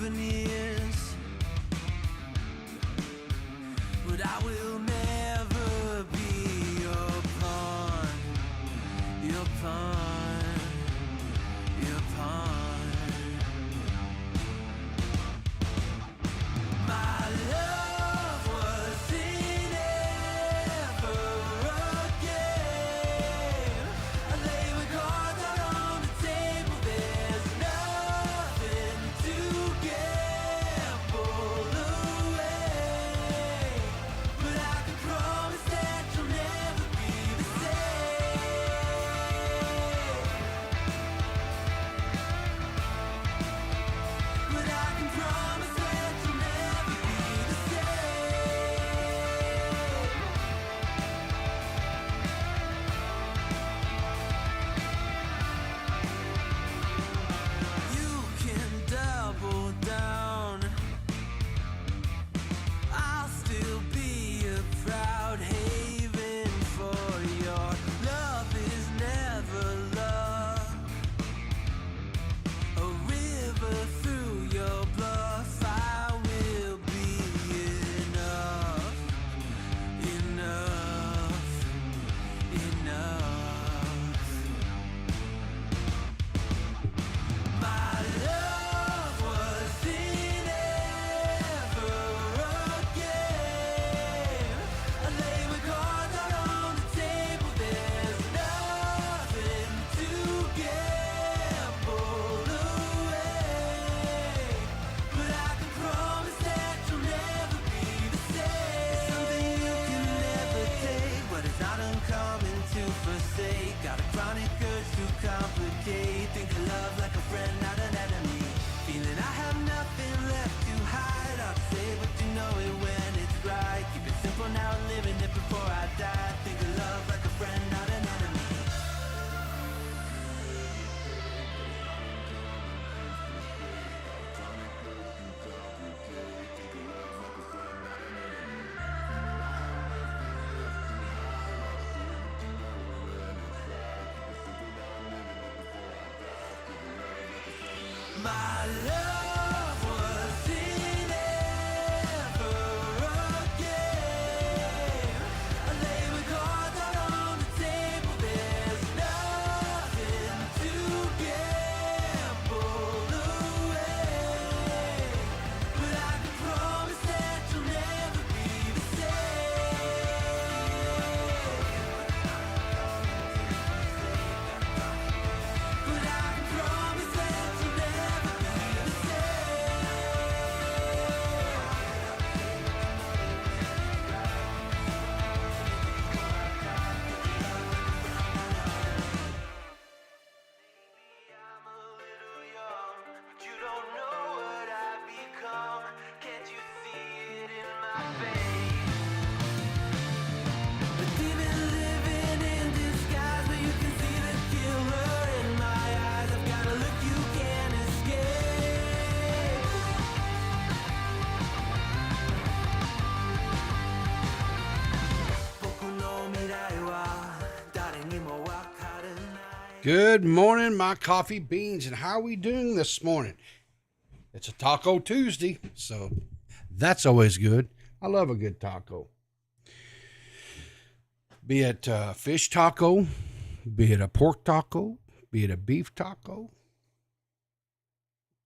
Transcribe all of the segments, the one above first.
souvenirs, but I will never be your pawn, your pawn, your pawn. My love was in ever again. I lay my cards out on the table. There's nothing to gamble away, but I can promise that you'll never be the same. But I can promise that you'll never be the same. You can double down. I'll still be a proud haven for your love is never love. A river through your bluff, I will be enough, enough, enough. My love was in ever again. I lay my cards out on the table. There's nothing to gamble away, but I can promise that you'll never be the same. Something you can never take, but it's not uncommon to forsake. Got a chronic urge to complicate. Think of love like a friend, not an enemy. Feeling I have nothing left to hide. I'll say what you know it when it's right. Keep it simple now, living it before I die. Think of love like a friend, not an enemy. My love was in ever again. I lay my cards out on the table. There's nothing to gamble away, but I can promise that you'll never be the same. But I can promise that you'll never be the Maybe I'm a little young, but you don't know what I've become. Can't you see it in my face? The demon living in disguise, but you can see the killer in my eyes. I've got a look you can't escape. Boku no mirai wa dare ni mo wakaranai. Good morning, my coffee beans, and how are we doing this morning? It's a Taco Tuesday, so that's always good. I love a good taco. Be it a fish taco, be it a pork taco, be it a beef taco.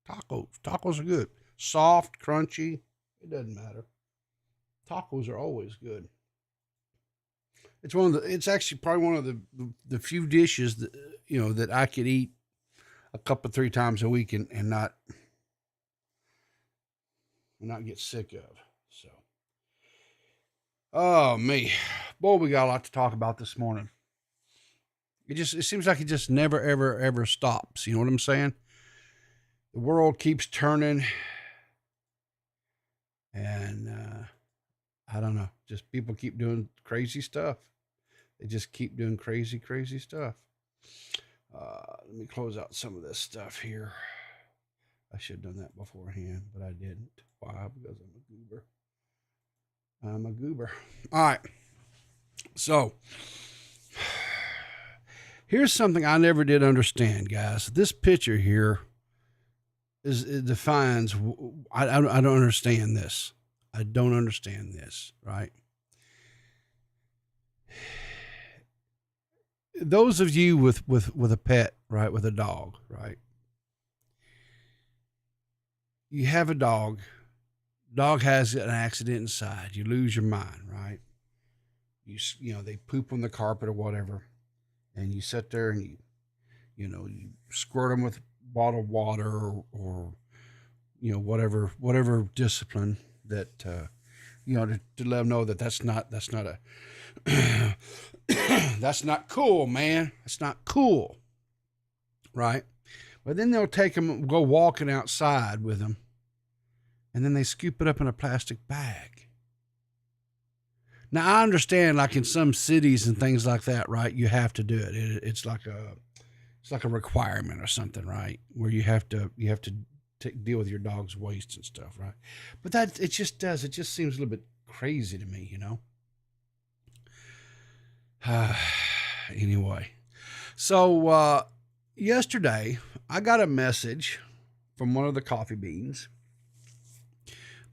Tacos are good. Soft, crunchy, it doesn't matter. Tacos are always good. It's actually probably one of the few dishes that that I could eat a couple 3 times a week and not get sick of. So, oh me, boy, we got a lot to talk about this morning. It seems like it just never ever stops. You know what I'm saying? The world keeps turning, and I don't know. Just people keep doing crazy stuff. They just keep doing crazy stuff. Let me close out some of this stuff here. I should have done that beforehand, but I didn't. Why? Because I'm a goober. All right. So here's something I never did understand, guys. This picture here it defines. I don't understand this. I don't understand this, right? Those of you with a pet, right, with a dog, right? You have a dog. Dog has an accident inside. You lose your mind, right? You know, they poop on the carpet or whatever, and you sit there and you squirt them with a bottle of water or whatever discipline that to let them know that that's not a that's not cool, man. That's not cool, right? But then they'll take them, go walking outside with them, and then they scoop it up in a plastic bag. Now I understand, like in some cities and things like that, right? You have to do it. It's like a requirement or something, right? Where you have to deal with your dog's waste and stuff, right? But it just seems a little bit crazy to me, Anyway, so yesterday I got a message from one of the coffee beans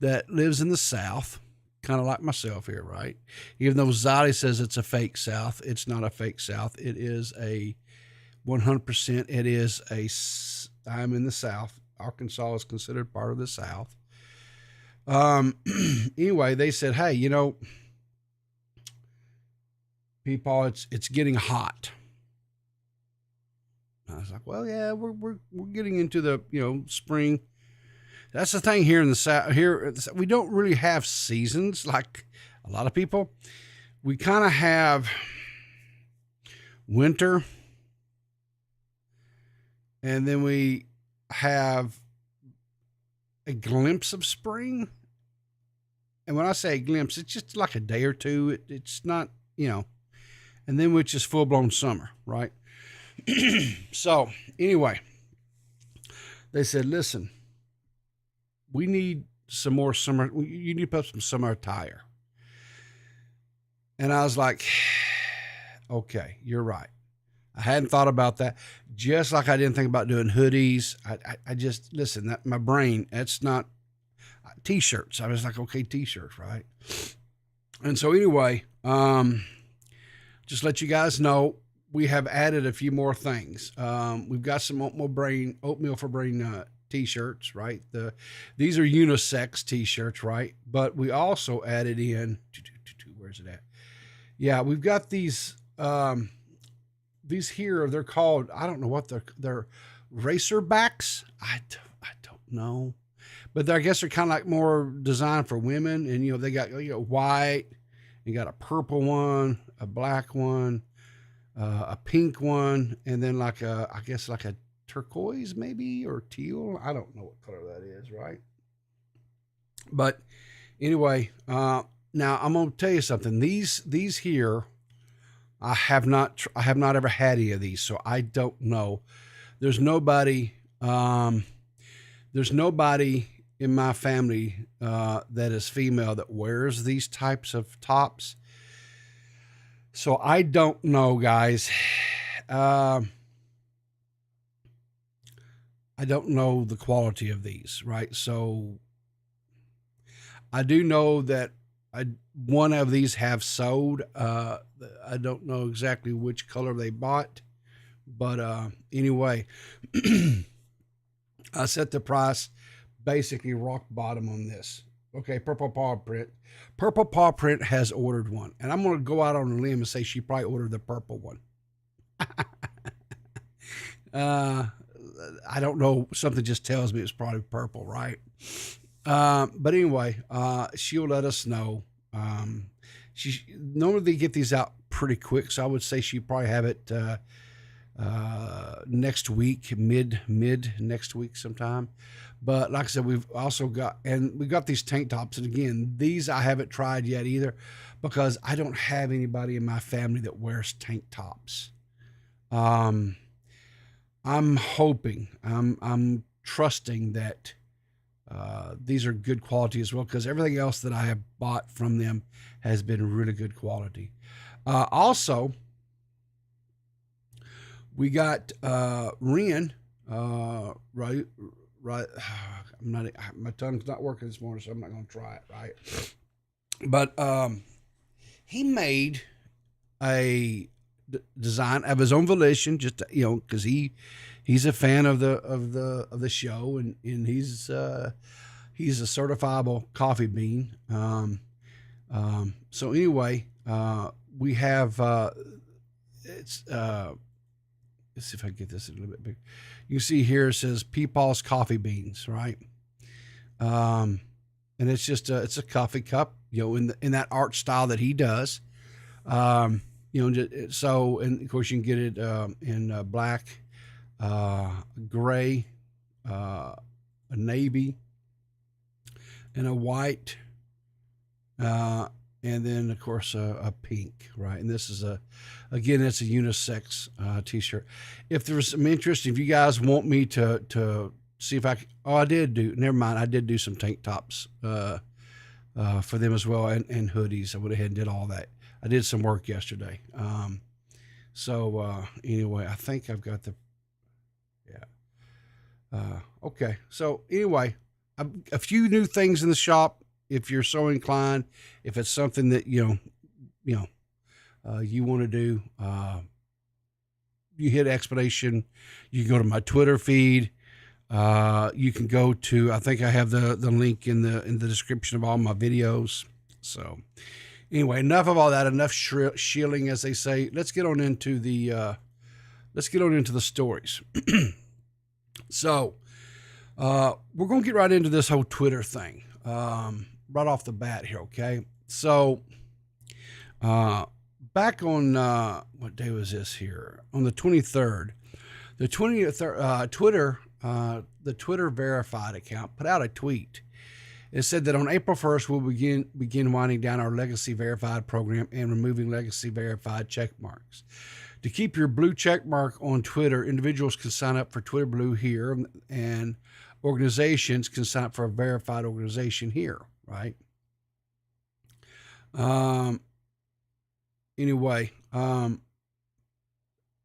that lives in the South, kind of like myself here, right? Even though Zolly says it's a fake South, it's not a fake South. It is a 100%. It is I'm in the South. Arkansas is considered part of the South. Anyway, they said, hey, people, it's getting hot. I was like, well, yeah, we're getting into the spring. That's the thing here in the South. Here we don't really have seasons like a lot of people. We kind of have winter, and then we have a glimpse of spring. And when I say a glimpse, it's just like a day or two. It's not, and then which is full blown summer, right? So anyway, they said, listen, we need some more summer. You need to put some summer attire. And I was like, okay, you're right. I hadn't thought about that. Just like I didn't think about doing hoodies. I just, listen, that my brain, that's not t-shirts. I was like, okay, t-shirts, right? And so anyway, just let you guys know, we have added a few more things. We've got some oatmeal for brain t-shirts, right? These are unisex t-shirts, right? But we also added in, where's it at? Yeah, we've got these here, they're called, I don't know what they're racerbacks. I don't know, but I guess they're kind of like more designed for women. And, they got, white, you got a purple one, a black one, a pink one, and then like I guess like a turquoise maybe, or teal. I don't know what color that is, right? But anyway, now I'm going to tell you something. These here, I have not ever had any of these, so I don't know. There's nobody in my family that is female that wears these types of tops. So I don't know, guys. I don't know the quality of these, right? So I do know that one of these have sold. I don't know exactly which color they bought, but anyway, I set the price basically rock bottom on this. Okay, Purple Paw Print. Purple Paw Print has ordered one, and I'm going to go out on a limb and say she probably ordered the purple one. I don't know. Something just tells me it's probably purple, right? But anyway, she'll let us know. Normally they get these out pretty quick, so I would say she probably have it next week, mid next week sometime. But like I said, we've also got these tank tops, and again, these I haven't tried yet either, because I don't have anybody in my family that wears tank tops. I'm hoping, I'm trusting that these are good quality as well, because everything else that I have bought from them has been really good quality. Also, we got Ren, right. My tongue's not working this morning, so I'm not going to try it. Right. But he made a design of his own volition, just because he's a fan of the show, and he's a certifiable coffee bean. So anyway, we have it's let's see if I can get this a little bit big. You can see here it says Peepaw's coffee beans, right? And it's just it's a coffee cup, in that art style that he does. So, and of course you can get it in black, gray, a navy, and a white, and then of course a pink, right? And this is again, it's a unisex t-shirt. If there's some interest, if you guys want me to see if I did do some tank tops for them as well, and hoodies. I went ahead and did all that. I did some work yesterday. Anyway, I think I've got okay. So anyway, a few new things in the shop. If you're so inclined, if it's something that you want to do, you hit explanation. You can go to my Twitter feed. You can go to, I think I have the link in the description of all my videos. So anyway, enough of all that, enough shilling, as they say. Let's get on into the stories. So, we're going to get right into this whole Twitter thing. Right off the bat here. Okay. So, back on, what day was this here? On the 23rd, Twitter, the Twitter verified account put out a tweet. It said that on April 1st, we'll begin winding down our legacy verified program and removing legacy verified check marks. To keep your blue check mark on Twitter, individuals can sign up for Twitter Blue here, and organizations can sign up for a verified organization here, right? Anyway,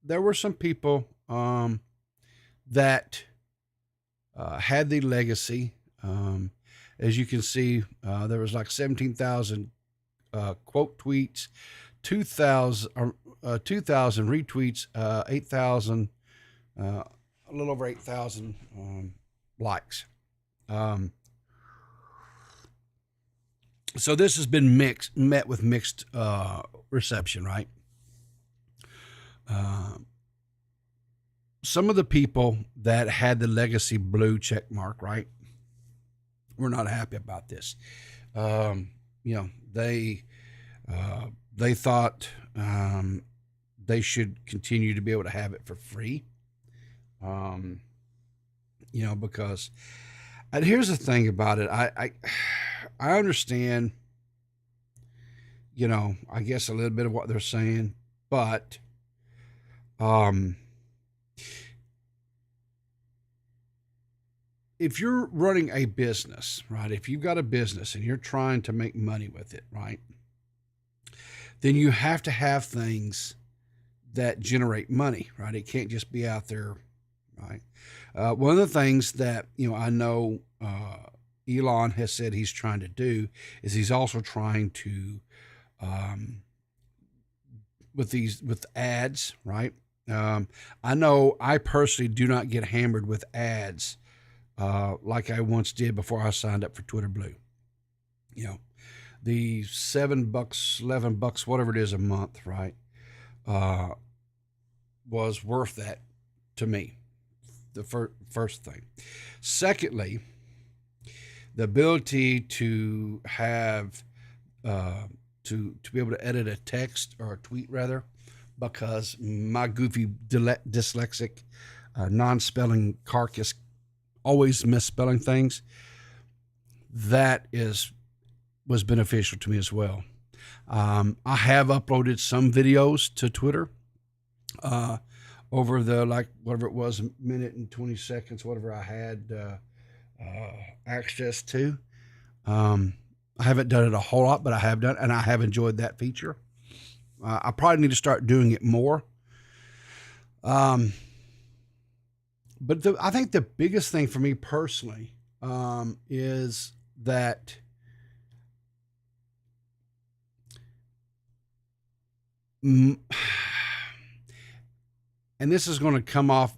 there were some people that had the legacy. As you can see, there was like 17,000 quote tweets, 2,000 retweets, 8,000, a little over 8,000 likes. So this has been met with mixed reception, right? Some of the people that had the legacy blue check mark, right, were not happy about this. They thought they should continue to be able to have it for free. Because, and here's the thing about it. I understand, I guess a little bit of what they're saying, but, if you're running a business, right, if you've got a business and you're trying to make money with it, right, then you have to have things that generate money, right? It can't just be out there, right? One of the things that, I know Elon has said he's trying to do is he's also trying to, with ads, right? I know I personally do not get hammered with ads like I once did before I signed up for Twitter Blue. The $7, $11, whatever it is a month, right, was worth that to me. The first thing. Secondly, the ability to have to be able to edit a text or a tweet, rather, because my goofy dyslexic non-spelling carcass always misspelling things. That was beneficial to me as well. I have uploaded some videos to Twitter over the, whatever it was, a minute and 20 seconds, whatever I had access to. I haven't done it a whole lot, but I have done, and I have enjoyed that feature. I probably need to start doing it more. But I think the biggest thing for me personally is that and this is going to come off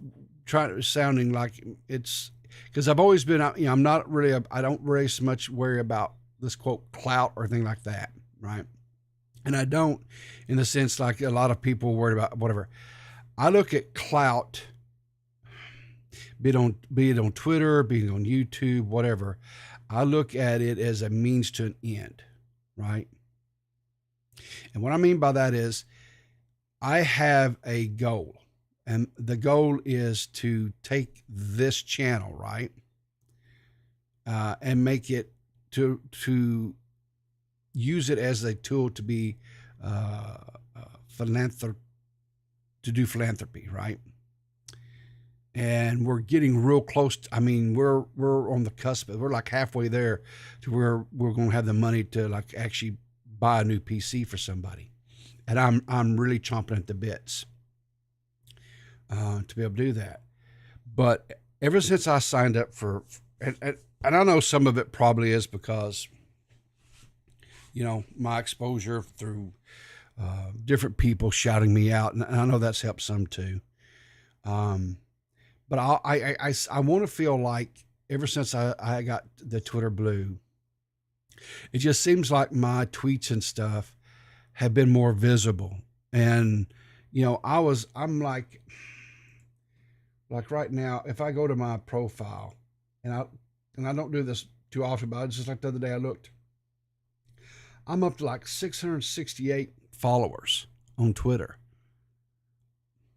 sounding like it's because I've always been, I'm not really, I don't really so much worry about this quote clout or anything like that, right? And I don't, in the sense like a lot of people worry about whatever. I look at clout, be it on Twitter, be it on YouTube, whatever. I look at it as a means to an end, right? And what I mean by that is I have a goal, and the goal is to take this channel, right, and make it to use it as a tool to be to do philanthropy, right? And we're getting real close. We're on the cusp. We're like halfway there to where we're going to have the money to like actually buy a new PC for somebody. And I'm really chomping at the bits to be able to do that. But ever since I signed up for, and I know some of it probably is because, my exposure through different people shouting me out, and I know that's helped some too. But I want to feel like ever since I got the Twitter Blue, it just seems like my tweets and stuff have been more visible. And, I'm like right now, if I go to my profile and I don't do this too often, but just like the other day I looked, I'm up to like 668 followers on Twitter.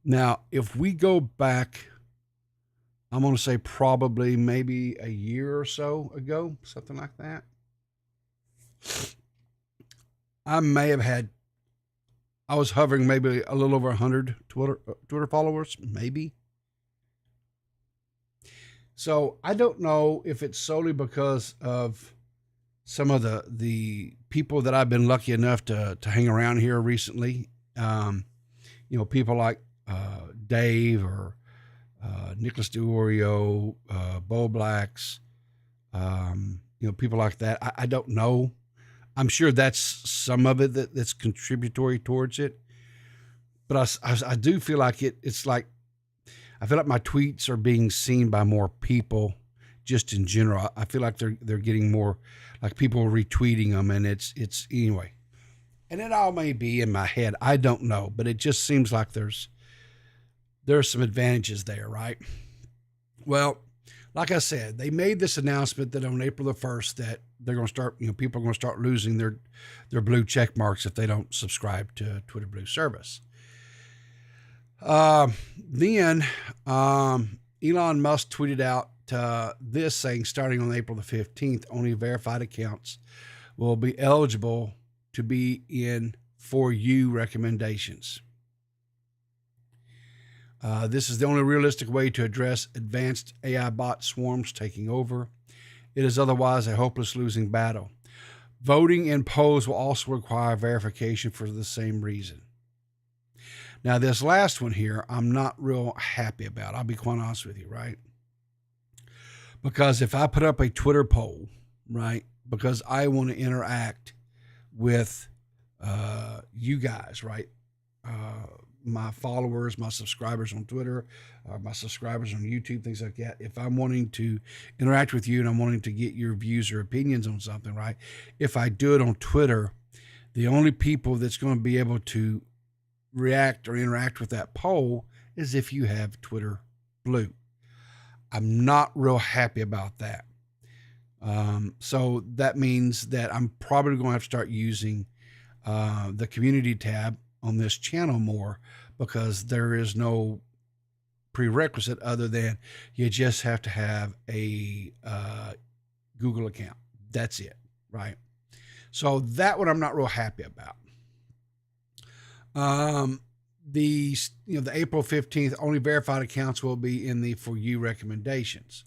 Now, if we go back, I'm going to say probably maybe a year or so ago, something like that, I was hovering maybe a little over 100 Twitter followers, maybe. So I don't know if it's solely because of some of the people that I've been lucky enough to hang around here recently. People like Dave or Nicholas DeOrio, Bo Blacks, people like that. I don't know. I'm sure that's some of it that's contributory towards it. But I do feel like it's like, I feel like my tweets are being seen by more people just in general. I feel like they're getting more, like people retweeting them, and it's anyway. And it all may be in my head. I don't know, but it just seems like there's some advantages there, right? Well, like I said, they made this announcement that on April the 1st that they're going to start, people are going to start losing their blue check marks if they don't subscribe to Twitter Blue service. Then Elon Musk tweeted out this saying, starting on April the 15th, only verified accounts will be eligible to be in For You recommendations. This is the only realistic way to address advanced AI bot swarms taking over. It is otherwise a hopeless losing battle. Voting in polls will also require verification for the same reason. Now, this last one here, I'm not real happy about. I'll be quite honest with you, right? Because if I put up a Twitter poll, right, because I want to interact with you guys, right, my followers, my subscribers on Twitter, my subscribers on YouTube, things like that. If I'm wanting to interact with you and I'm wanting to get your views or opinions on something, right, if I do it on Twitter, the only people that's going to be able to react or interact with that poll is if you have Twitter Blue. I'm not real happy about that. So that means that I'm probably going to have to start using the community tab on this channel more, because there is no prerequisite other than you just have to have a Google account. That's it, right? So that one I'm not real happy about. The April 15th, only verified accounts will be in the For You recommendations.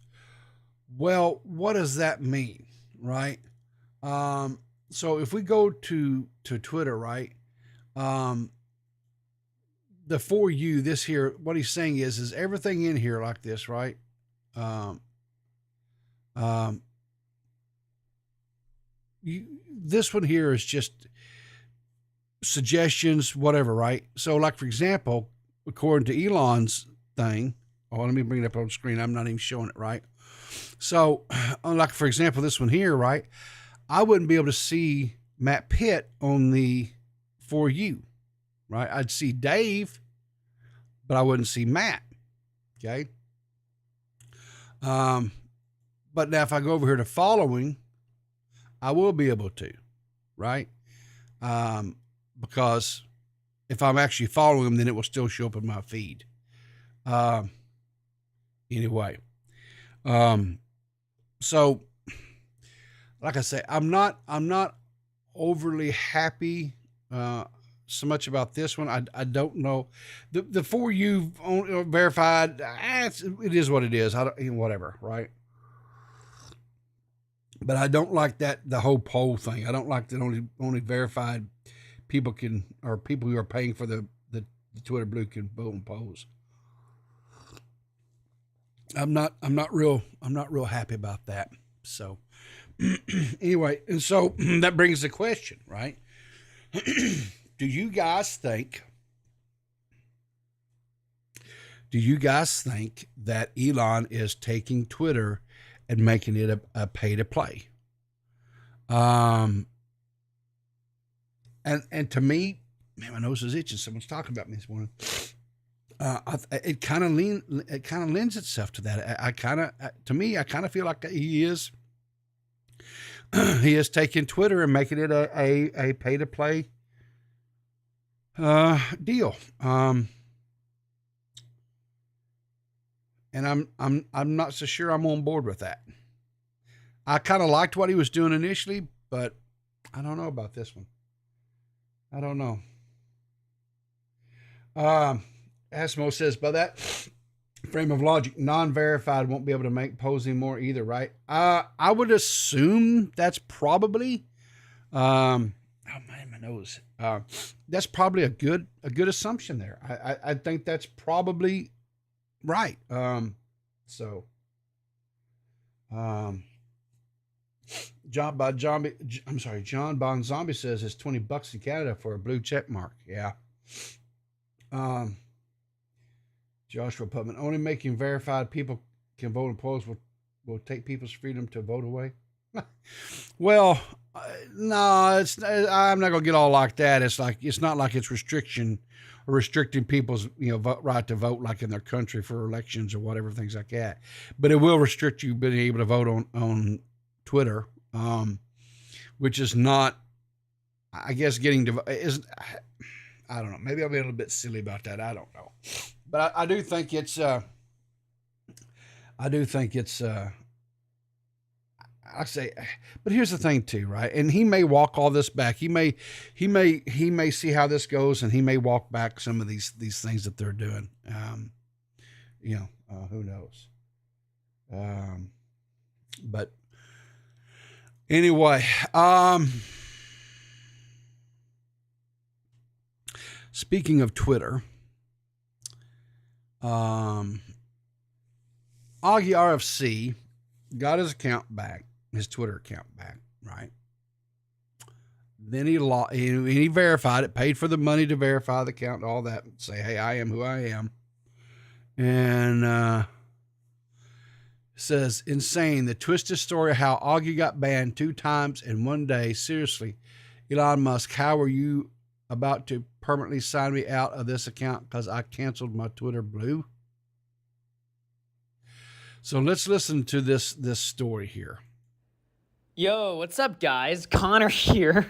Well, what does that mean, right? So if we go to Twitter, right, the For You, this here, what he's saying is everything in here like this, right? Um, um, this one here is just suggestions, whatever, right? So, like for example, according to Elon's thing, oh, let me bring it up on the screen. I'm not even showing it, right? So, like for example, this one here, right? I wouldn't be able to see Matt Pitt on the For You, right? I'd see Dave, but I wouldn't see Matt. Okay. But now if I go over here to following, I will be able to, right? Because if I'm actually following them, then it will still show up in my feed. Anyway, so like I say, I'm not overly happy so much about this one. I don't know the For You verified. It is what it is. I don't, whatever, right? But I don't like the whole poll thing. I don't like that only verified people can, or people who are paying for the Twitter Blue can vote on polls. I'm not real happy about that. So anyway, and so that brings the question, right? Do you guys think that Elon is taking Twitter and making it a pay to play? And to me, man, my nose is itching. Someone's talking about me this morning. It kind of lends itself to that. To me, I kind of feel like he is taking Twitter and making it a pay to play deal. And I'm not so sure I'm on board with that. I kind of liked what he was doing initially, but I don't know about this one. I don't know. Asmo says, by that frame of logic, non-verified won't be able to make polls anymore either, right? I would assume that's probably, oh man, my nose. That's probably a good assumption there. I think that's probably right. John Bon Zombie says it's $20 in Canada for a blue check mark. Yeah. Joshua Putman, only making verified people can vote in polls will take people's freedom to vote away. Well, no, I'm not gonna get all like that. It's not like it's restricting people's right to vote like in their country for elections or whatever, things like that. But it will restrict you being able to vote on Twitter, which is not, I guess, getting to is. I don't know. Maybe I'll be a little bit silly about that. I don't know, but I do think it's. I say, but here's the thing too, right? And he may walk all this back. He may see how this goes, and he may walk back some of these things that they're doing. Who knows? But anyway, speaking of Twitter, Augie RFC got his account back, his Twitter account back, right? Then he verified it, paid for the money to verify the account and all that, and say, hey, I am who I am. And says, insane, the twisted story of how Augie got banned 2 times in one day. Seriously, Elon Musk, how are you about to permanently sign me out of this account because I canceled my Twitter Blue? So let's listen to this story here. Yo, what's up, guys? Connor here.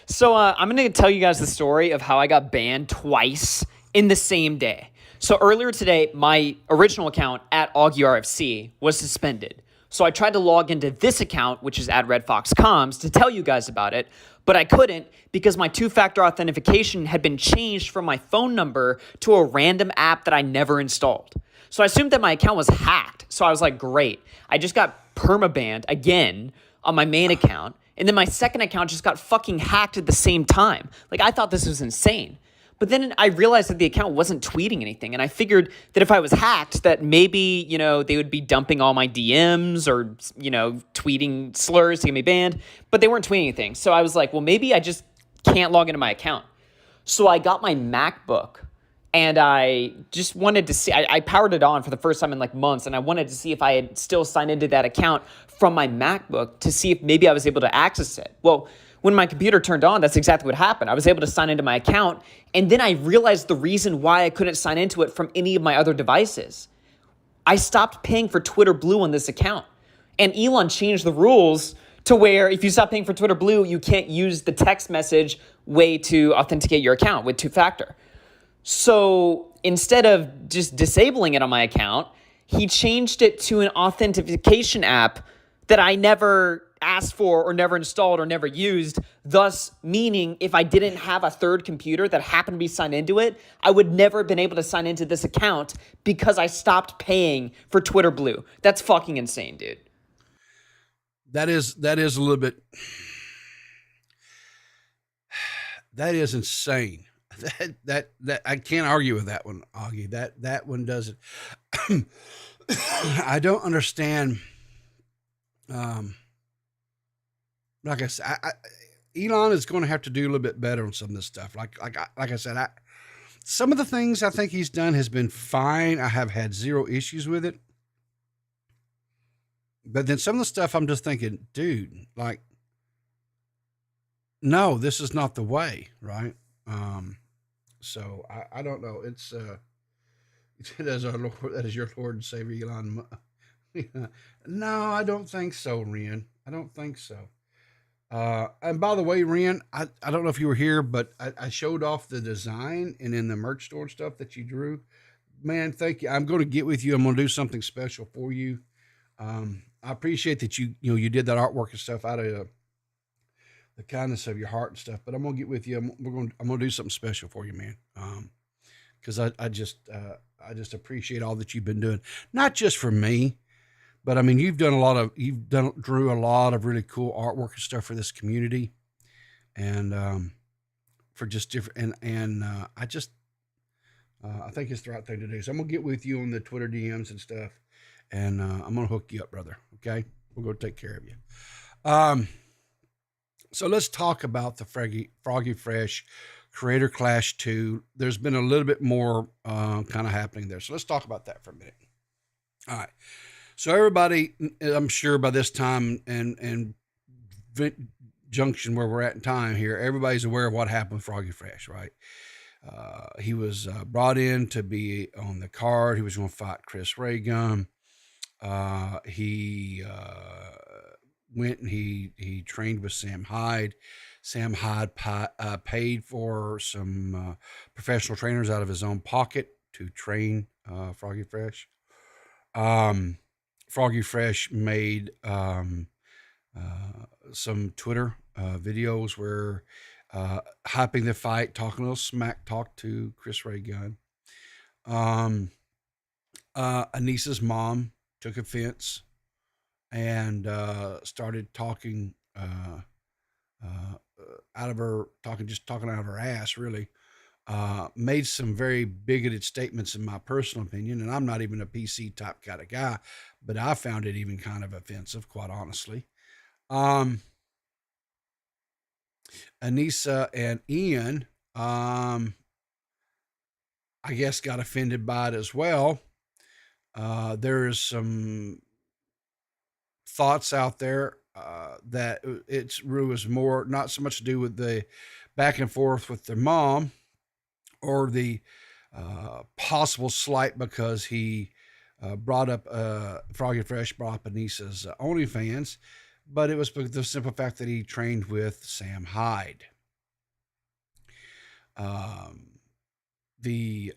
So I'm going to tell you guys the story of how I got banned twice in the same day. So earlier today, my original account at AugieRFC was suspended. So I tried to log into this account, which is at RedFoxComms, to tell you guys about it, but I couldn't because my 2-factor authentication had been changed from my phone number to a random app that I never installed. So I assumed that my account was hacked. So I was like, great. I just got permabanned again on my main account. And then my second account just got fucking hacked at the same time. Like, I thought this was insane. But then I realized that the account wasn't tweeting anything. And I figured that if I was hacked, that maybe, they would be dumping all my DMs or, tweeting slurs to get me banned. But they weren't tweeting anything. So I was like, well, maybe I just can't log into my account. So I got my MacBook and I just wanted to see, I powered it on for the first time in like months. And I wanted to see if I had still signed into that account from my MacBook to see if maybe I was able to access it. Well, when my computer turned on, that's exactly what happened. I was able to sign into my account, and then I realized the reason why I couldn't sign into it from any of my other devices. I stopped paying for Twitter Blue on this account, and Elon changed the rules to where if you stop paying for Twitter Blue, you can't use the text message way to authenticate your account with two-factor. So instead of just disabling it on my account, he changed it to an authentication app that I never asked for or never installed or never used, thus meaning if I didn't have a third computer that happened to be signed into it, I would never have been able to sign into this account because I stopped paying for Twitter Blue. That's fucking insane, dude. That is a little bit, that is insane. That I can't argue with that one, Augie. That one doesn't. I don't understand. Like I said, Elon is going to have to do a little bit better on some of this stuff. Like I said, some of the things I think he's done has been fine. I have had zero issues with it. But then some of the stuff I'm just thinking, dude, like, no, this is not the way, right? So I don't know. It's that is our Lord, that is your Lord and Savior Elon. No, I don't think so, Ren. I don't think so. And by the way, Ren, I don't know if you were here, but I showed off the design and in the merch store and stuff that you drew. Man, thank you. I'm going to get with you. I'm going to do something special for you. I appreciate that you did that artwork and stuff out of the kindness of your heart and stuff. But I'm going to get with you. I'm going to do something special for you, man. Because I just appreciate all that you've been doing, not just for me. But I mean, drew a lot of really cool artwork and stuff for this community, and for just different. And I think it's the right thing to do. So I'm gonna get with you on the Twitter DMs and stuff, and I'm gonna hook you up, brother. Okay, we'll go take care of you. So let's talk about the Froggy Fresh Creator Clash 2. There's been a little bit more kind of happening there. So let's talk about that for a minute. All right. So everybody, I'm sure by this time and junction where we're at in time here, everybody's aware of what happened with Froggy Fresh, right? He was brought in to be on the card. He was going to fight Chris Ray Gun. He went and he trained with Sam Hyde. Sam Hyde paid for some professional trainers out of his own pocket to train Froggy Fresh. Froggy Fresh made some Twitter videos where hyping the fight, talking a little smack talk to Chris Ray Gun. Anissa's mom took offense and started talking out of her, talking out of her ass, really. Made some very bigoted statements in my personal opinion, and I'm not even a PC type kind of guy, but I found it even kind of offensive, quite honestly. Anissa and Ian, I guess, got offended by it as well. There's some thoughts out there that it was more, not so much to do with the back and forth with their mom, or the possible slight because he brought up Froggy Fresh brought up Anissa's OnlyFans, but it was the simple fact that he trained with Sam Hyde. The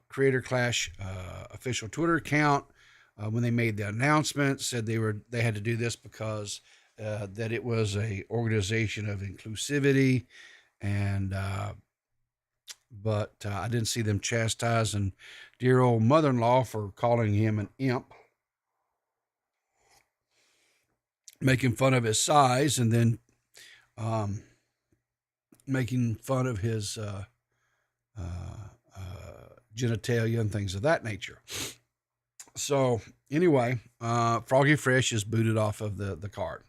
Creator Clash official Twitter account, when they made the announcement, said they had to do this because that it was a organization of inclusivity, and but I didn't see them chastising dear old mother-in-law for calling him an imp, making fun of his size, and then making fun of his genitalia and things of that nature. So anyway, Froggy Fresh is booted off of the card.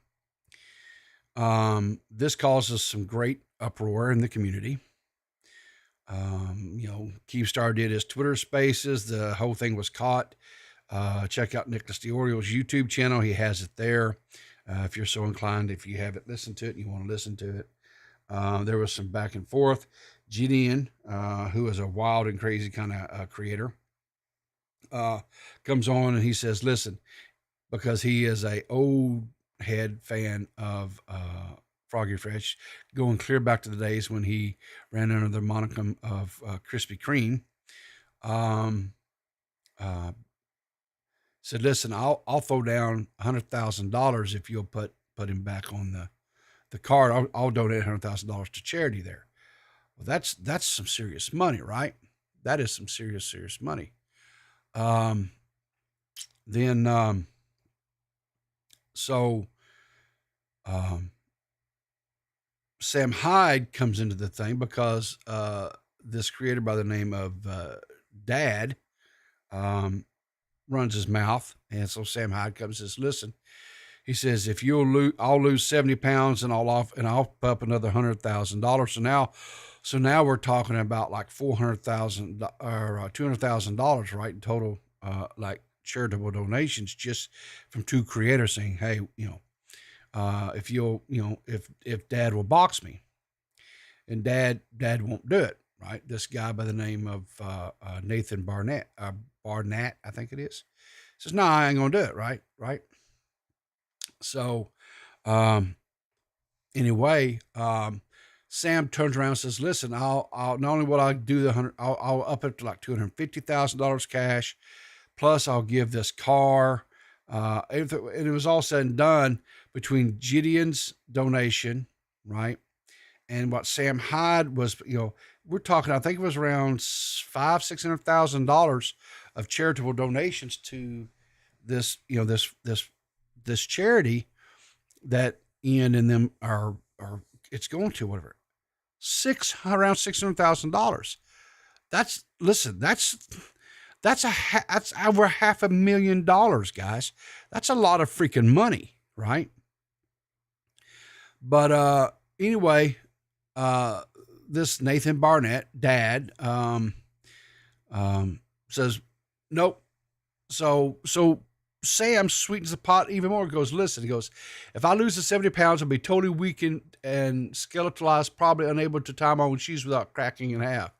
This causes some great uproar in the community. Keemstar did his Twitter Spaces. The whole thing was caught. Check out Nicholas DiOrio's YouTube channel. He has it there. If you're so inclined, if you haven't listened to it and you want to listen to it. There was some back and forth. Gideon, who is a wild and crazy kind of creator, comes on and he says, listen, because he is a old head fan of Froggy Fresh, going clear back to the days when he ran under the monicum of Krispy Kreme. Said, listen, I'll throw down $100,000 if you'll put him back on the card. I'll donate $100,000 to charity there. Well, that's some serious money, right? That is some serious money. Sam Hyde comes into the thing because this creator by the name of Dad runs his mouth, and so Sam Hyde comes and says, listen, he says, if I'll lose 70 pounds and I'll up another $100,000. So now we're talking about like $400,000 or $200,000, right? In total, like charitable donations just from two creators saying, hey, if Dad will box me, and Dad won't do it, right? This guy by the name of Nathan Barnett, I think it is, says, no, I ain't gonna do it, right? So, anyway, Sam turns around and says, listen, I'll not only will I do I'll up it to like $250,000 cash, plus I'll give this car. And it was all said and done between Gideon's donation, right, and what Sam Hyde was, we're talking, I think it was around $600,000 of charitable donations to this, this charity that Ian and them are it's going to, whatever, around $600,000. That's over $500,000, guys. That's a lot of freaking money, right? But anyway, this Nathan Barnett, Dad, says nope. So Sam sweetens the pot even more. He goes, listen, if I lose the 70 pounds, I'll be totally weakened and skeletalized, probably unable to tie my own shoes without cracking in half.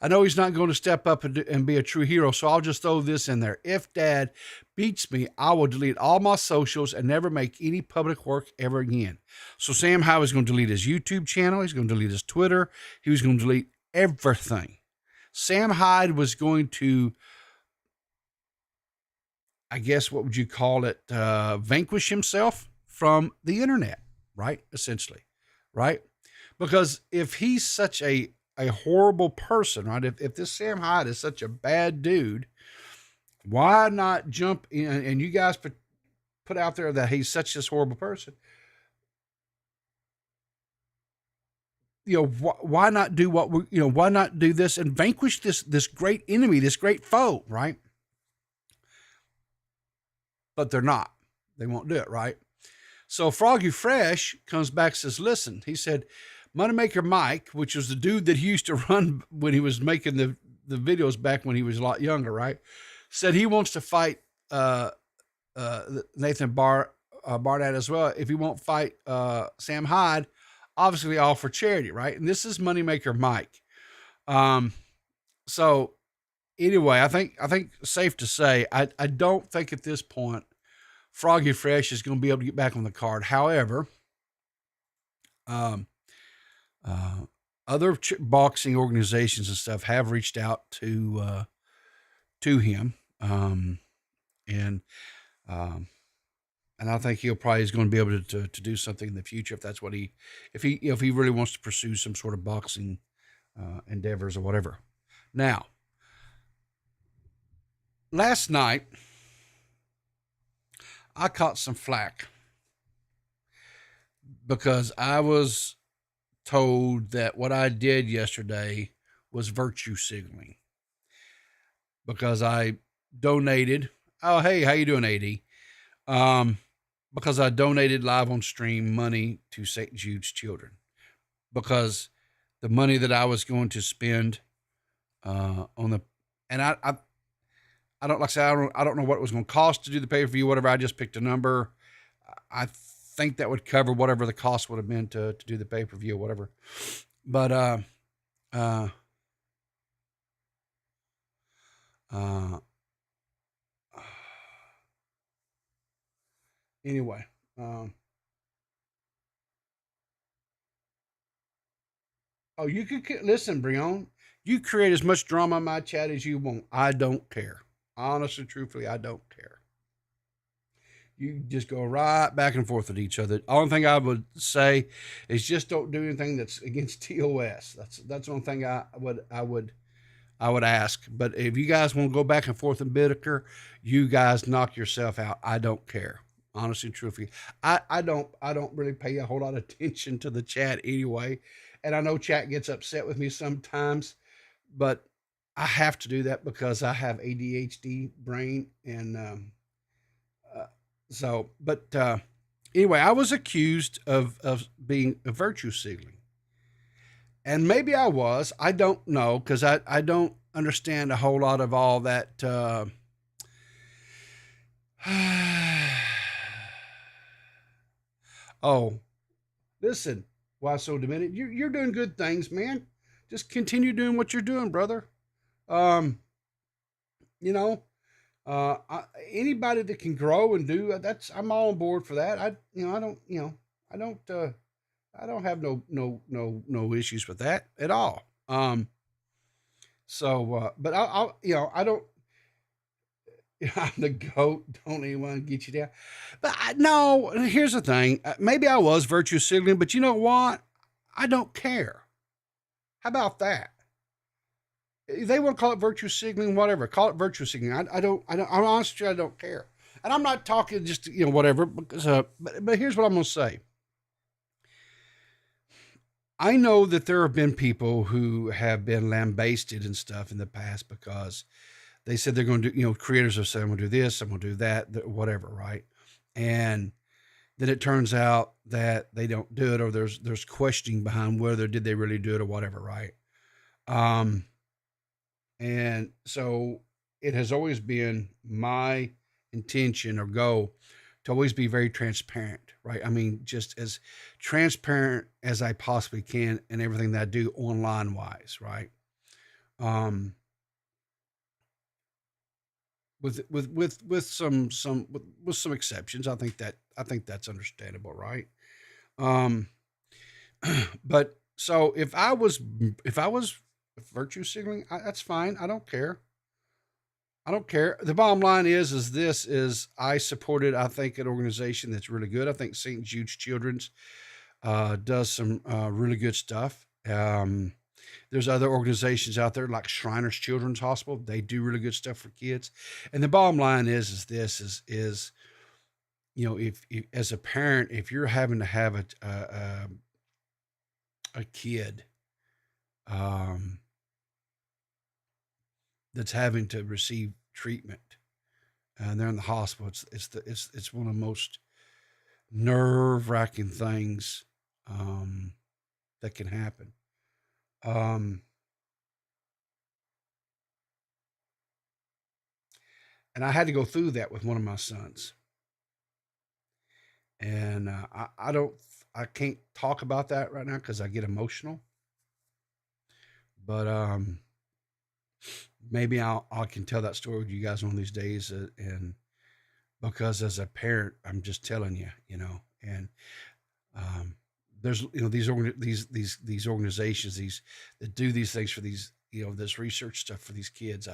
I know he's not going to step up and be a true hero, so I'll just throw this in there. If Dad beats me, I will delete all my socials and never make any public work ever again. So Sam Hyde was going to delete his YouTube channel. He's going to delete his Twitter. He was going to delete everything. Sam Hyde was going to, I guess, what would you call it? Vanquish himself from the internet, right? Essentially, right? Because if he's such a horrible person, right? If this Sam Hyde is such a bad dude, why not jump in and you guys put out there that he's such this horrible person? Why not do why not do this and vanquish this great enemy, this great foe, right? But they're not. They won't do it, right? So Froggy Fresh comes back and says, listen, he said, Moneymaker Mike, which was the dude that he used to run when he was making the videos back when he was a lot younger, right? Said he wants to fight Nathan Barnett as well. If he won't fight Sam Hyde, obviously all for charity, right? And this is Moneymaker Mike. So anyway, I think safe to say, I don't think at this point Froggy Fresh is going to be able to get back on the card. However, other boxing organizations and stuff have reached out to him. And I think he'll probably is going to be able to do something in the future if that's what if he really wants to pursue some sort of boxing endeavors or whatever. Now, last night I caught some flack because I was told that what I did yesterday was virtue signaling because I donated. Oh, hey, how you doing, AD? Because I donated live on stream money to St. Jude's children because the money that I was going to spend on the, and I don't like I say I don't know what it was going to cost to do the pay per view, whatever. I just picked a number. I think that would cover whatever the cost would have been to do the pay per view or whatever. But uh, anyway, oh, you could listen, Brion. You create as much drama in my chat as you want. I don't care. Honestly, truthfully, I don't care. You just go right back and forth with each other. The only thing I would say is just don't do anything that's against TOS. That's the only thing I would ask. But if you guys want to go back and forth and bicker, you guys knock yourself out. I don't care. Honestly, truthfully, I don't really pay a whole lot of attention to the chat anyway. And I know chat gets upset with me sometimes, but I have to do that because I have ADHD brain and but anyway, I was accused of being a virtue signaling. And maybe I was. I don't know because I don't understand a whole lot of all that. Oh, listen, why so demented? You're doing good things, man. Just continue doing what you're doing, brother. Um, you know, anybody that can grow and do that's I'm all on board for that. I don't have no issues with that at all. But I don't. I'm the goat. Don't anyone get you down. But no, here's the thing. Maybe I was virtue signaling, but you know what? I don't care. How about that? They want to call it virtue signaling, whatever. Call it virtue signaling. I'm honestly, I don't care. And I'm not talking just, whatever. Because, but here's what I'm going to say. I know that there have been people who have been lambasted and stuff in the past because they said they're going to do, creators have said, I'm going to do this, I'm going to do that, whatever, right? And then it turns out that they don't do it, or there's questioning behind whether did they really do it or whatever, right? And so it has always been my intention or goal to always be very transparent, right? I mean, just as transparent as I possibly can in everything that I do online wise, right? With some exceptions, I think that's understandable, right? Um, but so if I was virtue signaling, that's fine. I don't care. I don't care. The bottom line is I supported, I think, an organization that's really good. I think St. Jude's Children's does some really good stuff. There's other organizations out there like Shriners Children's Hospital. They do really good stuff for kids. And the bottom line is if as a parent, if you're having to have a kid that's having to receive treatment and they're in the hospital, it's one of the most nerve-wracking things that can happen. And I had to go through that with one of my sons. And I can't talk about that right now because I get emotional. But maybe I can tell that story with you guys one of these days. And because as a parent, I'm just telling you, and there's these organizations that do these things for these this research stuff for these kids.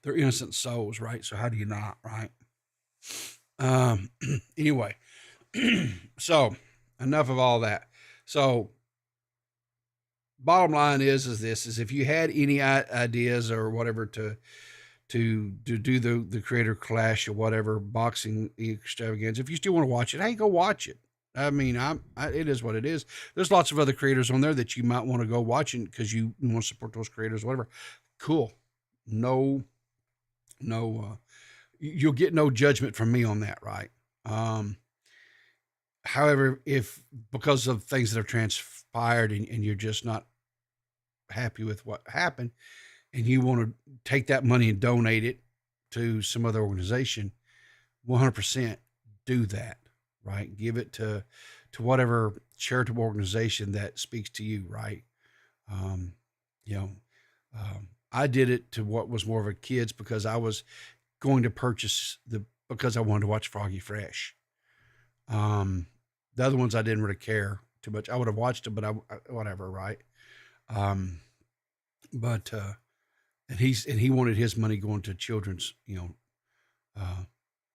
They're innocent souls, right? So how do you not, right? Anyway, so enough of all that. So bottom line is if you had any ideas or whatever to do the creator clash or whatever boxing extravaganza, if you still want to watch it, hey, go watch it. I mean, it is what it is. There's lots of other creators on there that you might want to go watching because you want to support those creators, whatever. Cool. No, you'll get no judgment from me on that, right? However, if because of things that have transpired and you're just not happy with what happened and you want to take that money and donate it to some other organization, 100% do that, right? Give it to whatever charitable organization that speaks to you, right? Um, you know, I did it to what was more of a kids because I was going to purchase because I wanted to watch Froggy Fresh. The other ones I didn't really care too much. I would have watched them, but whatever, right? But and he wanted his money going to children's,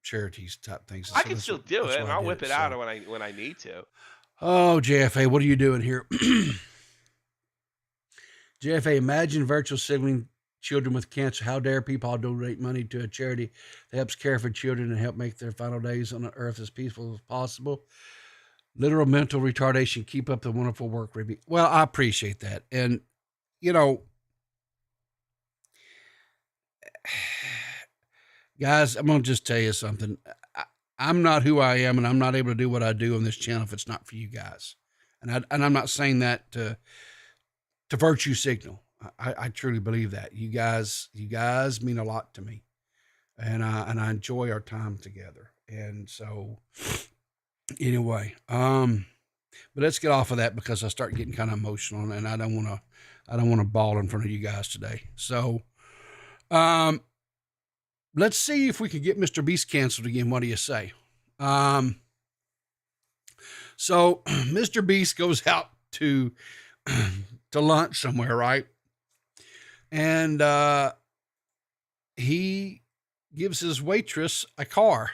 charities type things. I can still do it, and I'll whip it out when I need to. Oh, JFA, what are you doing here? JFA, imagine virtual signaling children with cancer. How dare people donate money to a charity that helps care for children and help make their final days on the earth as peaceful as possible. Literal mental retardation. Keep up the wonderful work, Ruby. Well, I appreciate that. And, guys, I'm going to just tell you something. I'm not who I am, and I'm not able to do what I do on this channel if it's not for you guys. And I'm not saying that to virtue signal. I truly believe that you guys mean a lot to me, and I enjoy our time together. And so anyway, but let's get off of that because I start getting kind of emotional, and I don't want to bawl in front of you guys today. So, let's see if we could get Mr. Beast canceled again. What do you say? So Mr. Beast goes out to lunch somewhere, right? And he gives his waitress a car.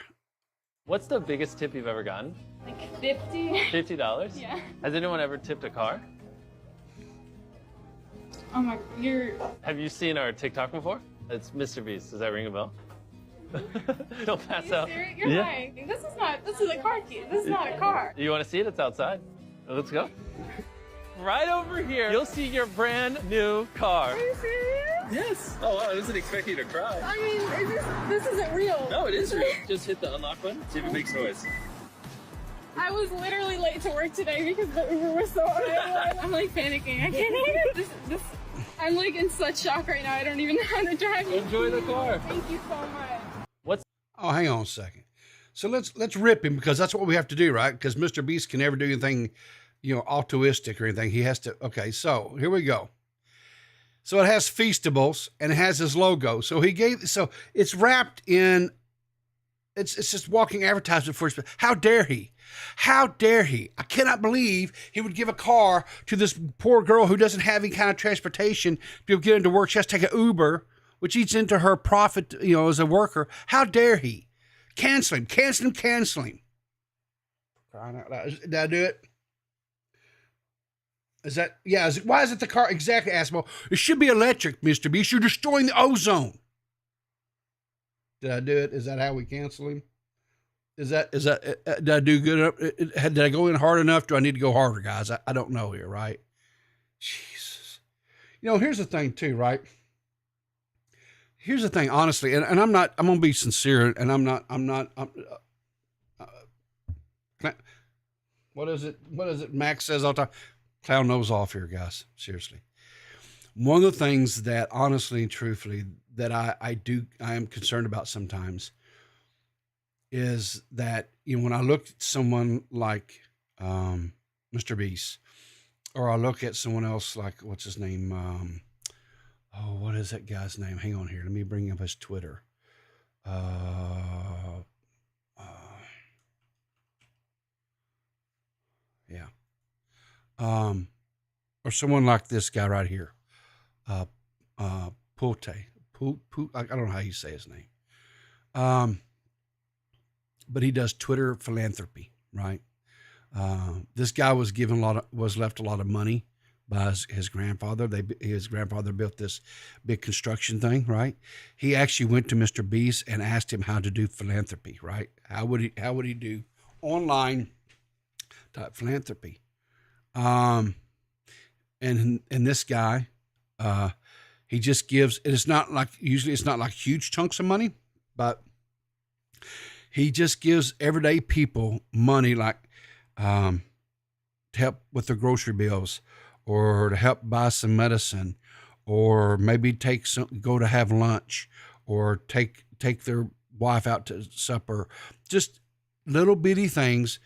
What's the biggest tip you've ever gotten? Like 50. $50? Yeah. Has anyone ever tipped a car? Oh my, Have you seen our TikTok before? It's Mr. Beast. Does that ring a bell? Don't pass out. You're lying. This is a car key. This is not a car. You want to see it? It's outside. Let's go. Right over here, you'll see your brand new car. Are you serious? Yes. Oh, wow, I wasn't expecting you to cry. I mean, this isn't real. No, it is real. Just hit the unlock button, see if it makes noise. I was literally late to work today because the Uber was so unavailable. I'm like panicking. I can't even. I'm like in such shock right now. I don't even know how to drive. Enjoy the car. Thank you so much. Oh, hang on a second. So let's rip him because that's what we have to do, right? Because Mr. Beast can never do anything, altruistic or anything. He has to. Okay, so here we go. So it has Feastables and it has his logo. So it's wrapped in. It's just walking advertisement for his. How dare he? How dare he? I cannot believe he would give a car to this poor girl who doesn't have any kind of transportation to be able to get into work. She has to take an Uber, which eats into her profit, as a worker. How dare he? Cancel him. Cancel him. Crying out loud. Did I do it? Is that, yeah. Why is it the car? Exactly, Asmo. It should be electric, Mr. Beast. You're destroying the ozone. Did I do it? Is that how we cancel him? Is that, did I do good? Did I go in hard enough? Do I need to go harder, guys? I don't know here, right? Jesus. Here's the thing too, right? Here's the thing, honestly, and I'm going to be sincere, and what is it Max says all the time? Clown nose off here, guys. Seriously. One of the things that honestly and truthfully that I am concerned about sometimes is that, when I look at someone like Mr. Beast, or I look at someone else like, what's his name? What is that guy's name? Hang on here. Let me bring up his Twitter. Yeah. Or someone like this guy right here. Pulte. I don't know how you say his name. But he does Twitter philanthropy, right? This guy was left a lot of money by his grandfather. His grandfather built this big construction thing, right? He actually went to Mr. Beast and asked him how to do philanthropy, right? How would he do online type philanthropy. And this guy, he just gives, it's not like, usually it's not like huge chunks of money, but he just gives everyday people money, like, to help with their grocery bills, or to help buy some medicine, or maybe go to have lunch, or take their wife out to supper. Just little bitty things,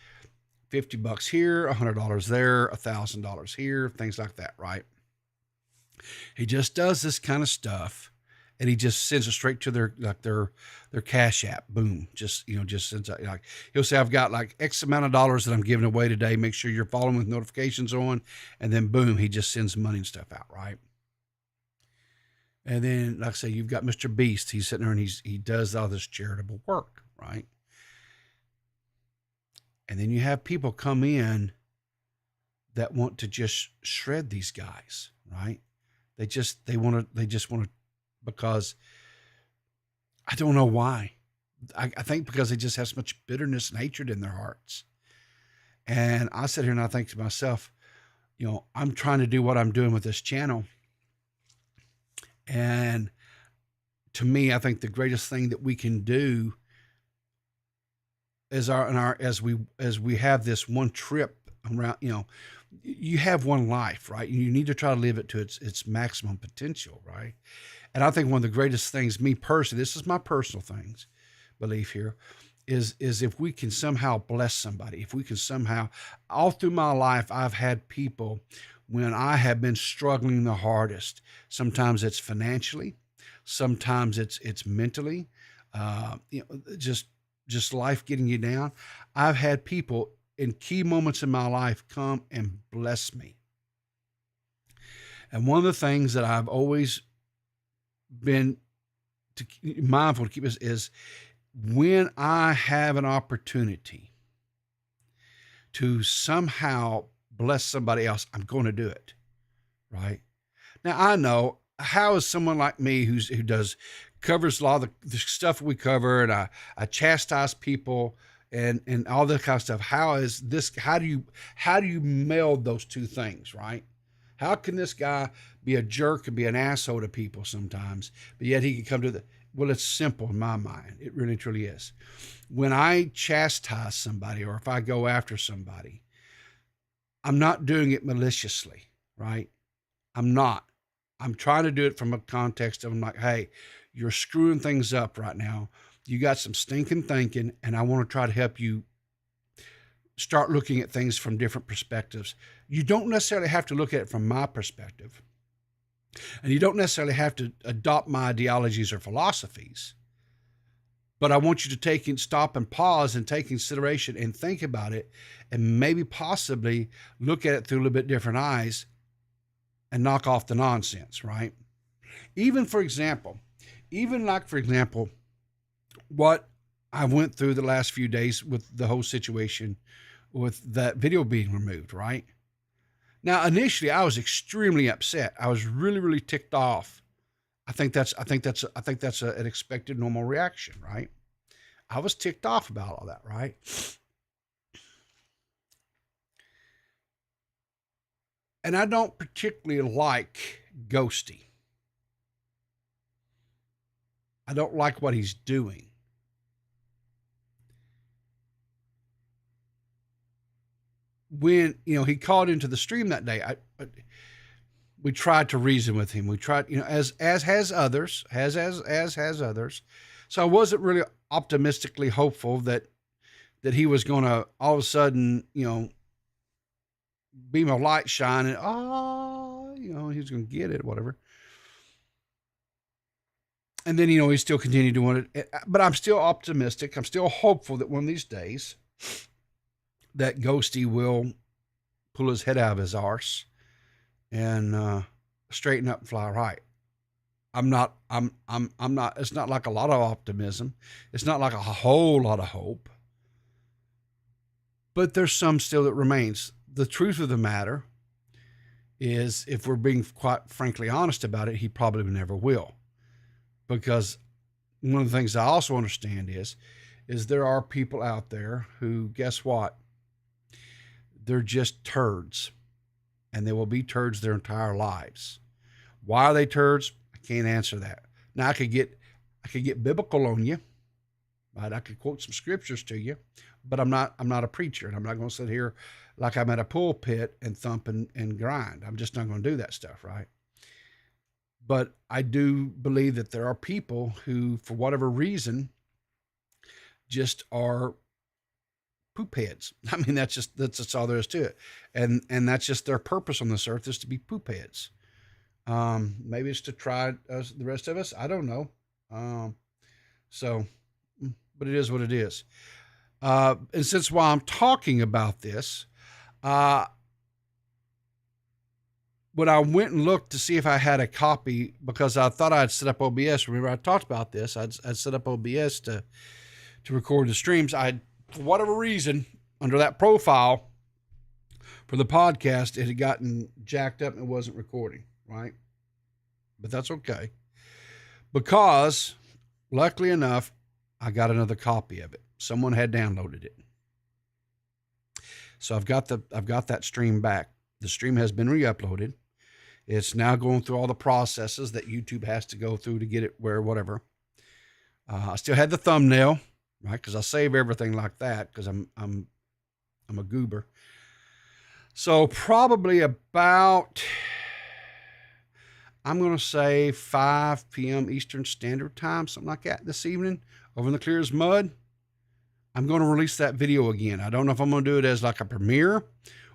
$50 here, $100 there, $1,000 here, things like that, right? He just does this kind of stuff, and he just sends it straight to their Cash App. Boom. Just sends out, like, he'll say, I've got like X amount of dollars that I'm giving away today. Make sure you're following with notifications on. And then boom, he just sends money and stuff out, right? And then, like I say, you've got Mr. Beast. He's sitting there and he does all this charitable work, right? And then you have people come in that want to just shred these guys, right? They just want to, because I don't know why. I think because they just have so much bitterness and hatred in their hearts. And I sit here and I think to myself, I'm trying to do what I'm doing with this channel. And to me, I think the greatest thing that we can do is as we have this one trip around, you have one life, right? You need to try to live it to its maximum potential, right? And I think one of the greatest things, me personally, this is my personal belief here, is if we can somehow bless somebody, if we can somehow, all through my life, I've had people when I have been struggling the hardest. Sometimes it's financially, sometimes it's mentally, just life getting you down. I've had people in key moments in my life come and bless me. And one of the things that I've always been mindful to keep is when I have an opportunity to somehow bless somebody else, I'm going to do it, right? Now, I know, how is someone like me who covers a lot of the stuff we cover, and I chastise people and all that kind of stuff. How do you meld those two things, right? How can this guy be a jerk and be an asshole to people sometimes, but yet he can come to well, it's simple in my mind. It really, truly is. When I chastise somebody, or if I go after somebody, I'm not doing it maliciously, right? I'm not. I'm trying to do it from a context of, I'm like, hey, you're screwing things up right now. You got some stinking thinking, and I want to try to help you start looking at things from different perspectives. You don't necessarily have to look at it from my perspective, and you don't necessarily have to adopt my ideologies or philosophies, but I want you to stop and pause and take consideration and think about it, and maybe possibly look at it through a little bit different eyes and knock off the nonsense, right? Even for example, what I went through the last few days with the whole situation with that video being removed, right? Now, initially, I was extremely upset. I was really, really ticked off. I think that's an expected normal reaction, right? I was ticked off about all that, right? And I don't particularly like Ghosty. I don't like what he's doing. When, he called into the stream that day, we tried to reason with him. We tried, as has others. So I wasn't really optimistically hopeful that he was going to all of a sudden, beam of light shine and, he was going to get it, whatever. And then, he still continued doing it. But I'm still optimistic. I'm still hopeful that one of these days that Ghosty will pull his head out of his arse and straighten up and fly right. I'm not, it's not like a lot of optimism. It's not like a whole lot of hope. But there's some still that remains. The truth of the matter is, if we're being quite frankly honest about it, he probably never will. Because one of the things I also understand is there are people out there who, guess what? they're just turds, and they will be turds their entire lives. Why are they turds? I can't answer that. Now I could get biblical on you, right? I could quote some scriptures to you, but I'm not a preacher, and I'm not going to sit here like I'm at a pulpit and thump and grind. I'm just not going to do that stuff, right? But I do believe that there are people who, for whatever reason, just are poop heads. I mean, that's all there is to it. And that's just their purpose on this earth, is to be poop heads. Maybe it's to try the rest of us. I don't know. But it is what it is. And since while I'm talking about this, when I went and looked to see if I had a copy, because I thought I'd set up OBS. Remember, I talked about this. I'd set up OBS to record the streams. For whatever reason, under that profile for the podcast, it had gotten jacked up and it wasn't recording, right? But that's okay, because luckily enough, I got another copy of it. Someone had downloaded it. So I've got that stream back. The stream has been re-uploaded. It's now going through all the processes that YouTube has to go through to get it where whatever. I still had the thumbnail, right? Because I save everything like that because I'm a goober. So probably about, I'm going to say 5 p.m. Eastern Standard Time, something like that, this evening, over in the clear as mud, I'm going to release that video again. I don't know if I'm going to do it as like a premiere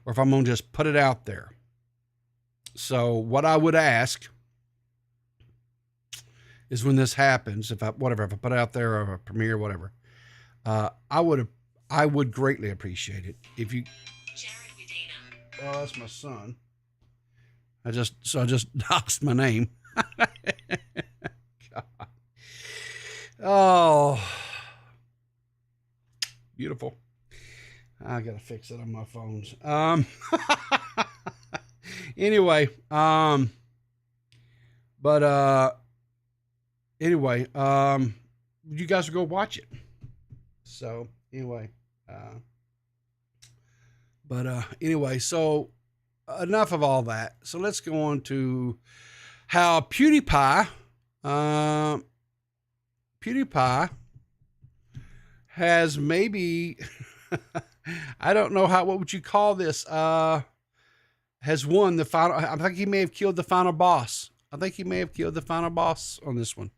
or if I'm going to just put it out there. So what I would ask is, when this happens, if I put it out there or a premiere, whatever, I would greatly appreciate it if you. Oh, that's my son. I just doxed my name. God. Oh, beautiful. I gotta fix it on my phones. Anyway, you guys will go watch it. So anyway, so enough of all that. So let's go on to how PewDiePie has maybe, I don't know what would you call this? Has won the final. I think he may have killed the final boss. on this one.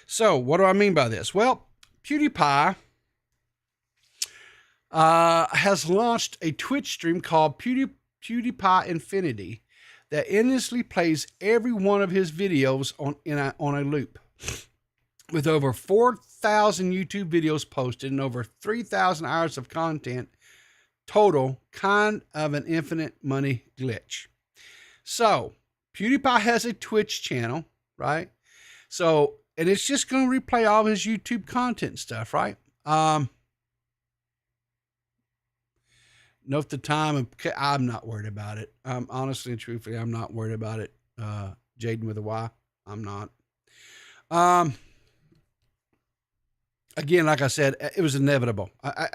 So what do I mean by this? Well, PewDiePie has launched a Twitch stream called PewDiePie Infinity that endlessly plays every one of his videos on a loop. With over 4,000 YouTube videos posted and over 3,000 hours of content total, kind of an infinite money glitch. So PewDiePie has a Twitch channel, right? So, and it's just going to replay all his YouTube content and stuff, right? Note the time. I'm not worried about it. Honestly and truthfully, I'm not worried about it. Jaden with a Y. I'm not. Again, like I said, it was inevitable. I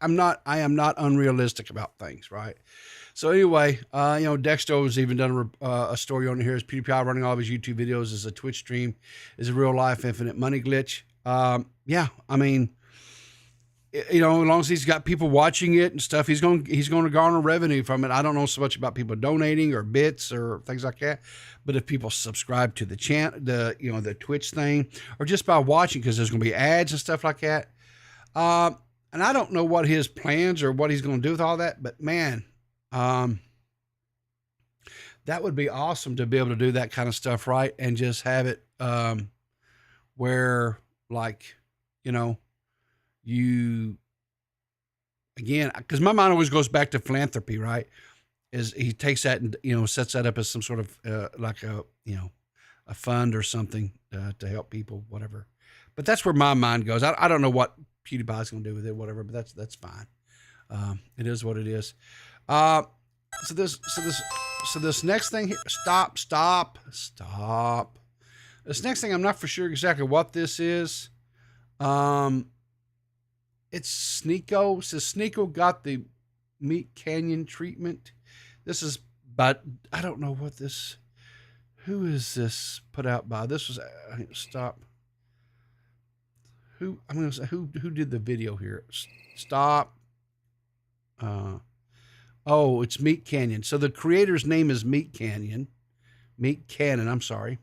am not unrealistic about things, right? So anyway, Dexter has even done a story on here. Is PewDiePie running all of his YouTube videos as a Twitch stream is a real life infinite money glitch? Yeah, I mean, as long as he's got people watching it and stuff, he's going to garner revenue from it. I don't know so much about people donating or bits or things like that, but if people subscribe to the channel, the Twitch thing, or just by watching, because there's going to be ads and stuff like that. And I don't know what his plans or what he's going to do with all that, but man, that would be awesome to be able to do that kind of stuff, right? And just have it where, like, you, again, because my mind always goes back to philanthropy, right? Is he takes that and sets that up as some sort of like a fund or something to help people, whatever. But that's where my mind goes. I don't know what PewDiePie's going to do with it, whatever. But that's fine. It is what it is. So this next thing here. Stop. This next thing, I'm not for sure exactly what this is. It's Sneeko. Says Sneeko got the Meat Canyon treatment. This is, but I don't know what this. Who is this put out by? This was stop. Who I'm gonna say who did the video here? Stop. Oh, it's Meat Canyon. So the creator's name is Meat Canyon. Meat Cannon. I'm sorry.